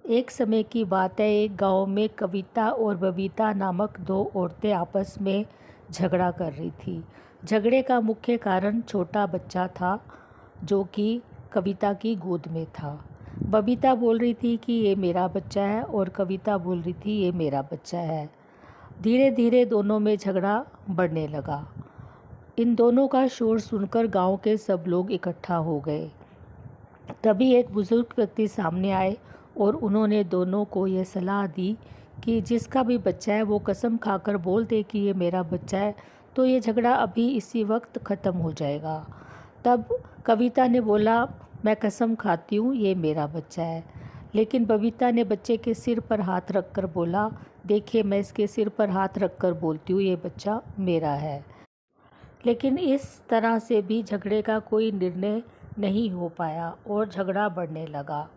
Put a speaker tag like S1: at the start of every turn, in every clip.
S1: एक समय की बात है, एक गांव में कविता और बबीता नामक दो औरतें आपस में झगड़ा कर रही थी। झगड़े का मुख्य कारण छोटा बच्चा था जो कि कविता की गोद में था। बबीता बोल रही थी कि ये मेरा बच्चा है और कविता बोल रही थी ये मेरा बच्चा है। धीरे धीरे दोनों में झगड़ा बढ़ने लगा। इन दोनों का शोर सुनकर गांव के सब लोग इकट्ठा हो गए। तभी एक बुजुर्ग व्यक्ति सामने आए और उन्होंने दोनों को ये सलाह दी कि जिसका भी बच्चा है वो कसम खाकर बोल दे कि ये मेरा बच्चा है, तो ये झगड़ा अभी इसी वक्त ख़त्म हो जाएगा। तब कविता ने बोला, मैं कसम खाती हूँ ये मेरा बच्चा है। लेकिन बबीता ने बच्चे के सिर पर हाथ रखकर बोला, देखिए मैं इसके सिर पर हाथ रखकर बोलती हूँ ये बच्चा मेरा है। लेकिन इस तरह से भी झगड़े का कोई निर्णय नहीं हो पाया और झगड़ा बढ़ने लगा।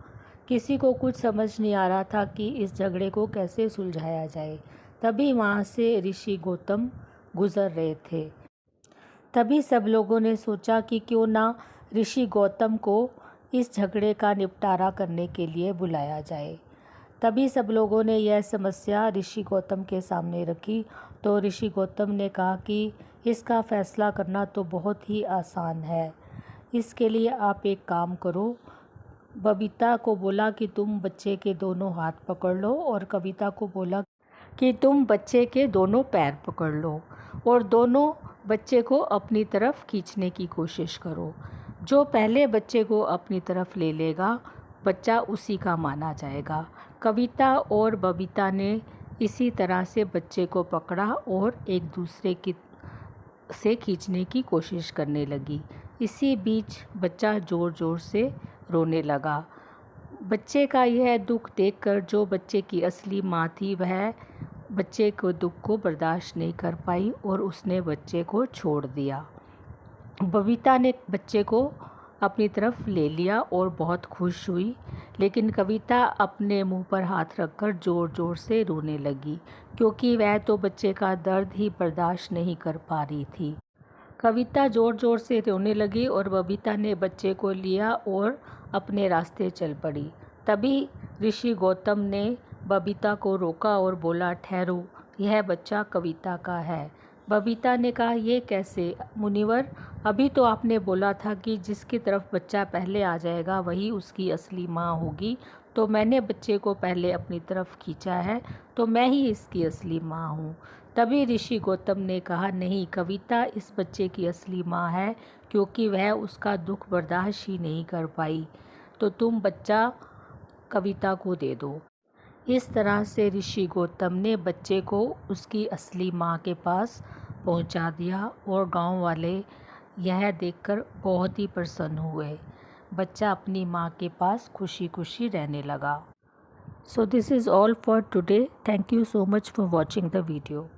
S1: किसी को कुछ समझ नहीं आ रहा था कि इस झगड़े को कैसे सुलझाया जाए। तभी वहाँ से ऋषि गौतम गुजर रहे थे। तभी सब लोगों ने सोचा कि क्यों ना ऋषि गौतम को इस झगड़े का निपटारा करने के लिए बुलाया जाए। तभी सब लोगों ने यह समस्या ऋषि गौतम के सामने रखी। तो ऋषि गौतम ने कहा कि इसका फैसला करना तो बहुत ही आसान है। इसके लिए आप एक काम करो। बबीता को बोला कि तुम बच्चे के दोनों हाथ पकड़ लो और कविता को बोला कि तुम बच्चे के दोनों पैर पकड़ लो और दोनों बच्चे को अपनी तरफ खींचने की कोशिश करो। जो पहले बच्चे को अपनी तरफ ले लेगा, बच्चा उसी का माना जाएगा। कविता और बबीता ने इसी तरह से बच्चे को पकड़ा और एक दूसरे की से खींचने की कोशिश करने लगी। इसी बीच बच्चा ज़ोर ज़ोर से रोने लगा। बच्चे का यह दुख देखकर जो बच्चे की असली माँ थी वह बच्चे को दुख को बर्दाश्त नहीं कर पाई और उसने बच्चे को छोड़ दिया। बबीता ने बच्चे को अपनी तरफ ले लिया और बहुत खुश हुई। लेकिन कविता अपने मुंह पर हाथ रखकर ज़ोर ज़ोर से रोने लगी, क्योंकि वह तो बच्चे का दर्द ही बर्दाश्त नहीं कर पा रही थी। कविता ज़ोर ज़ोर से रोने लगी और बबीता ने बच्चे को लिया और अपने रास्ते चल पड़ी। तभी ऋषि गौतम ने बबीता को रोका और बोला, ठहरो, यह बच्चा कविता का है। बबीता ने कहा, ये कैसे मुनिवर? अभी तो आपने बोला था कि जिसकी तरफ बच्चा पहले आ जाएगा वही उसकी असली माँ होगी। तो मैंने बच्चे को पहले अपनी तरफ खींचा है, तो मैं ही इसकी असली माँ हूँ। तभी ऋषि गौतम ने कहा, नहीं, कविता इस बच्चे की असली माँ है, क्योंकि वह उसका दुख बर्दाश्त ही नहीं कर पाई। तो तुम बच्चा कविता को दे दो। इस तरह से ऋषि गौतम ने बच्चे को उसकी असली माँ के पास पहुँचा दिया और गांव वाले यह देखकर बहुत ही प्रसन्न हुए। बच्चा अपनी माँ के पास खुशी खुशी रहने लगा। So this is all for today. Thank you so much for watching the video.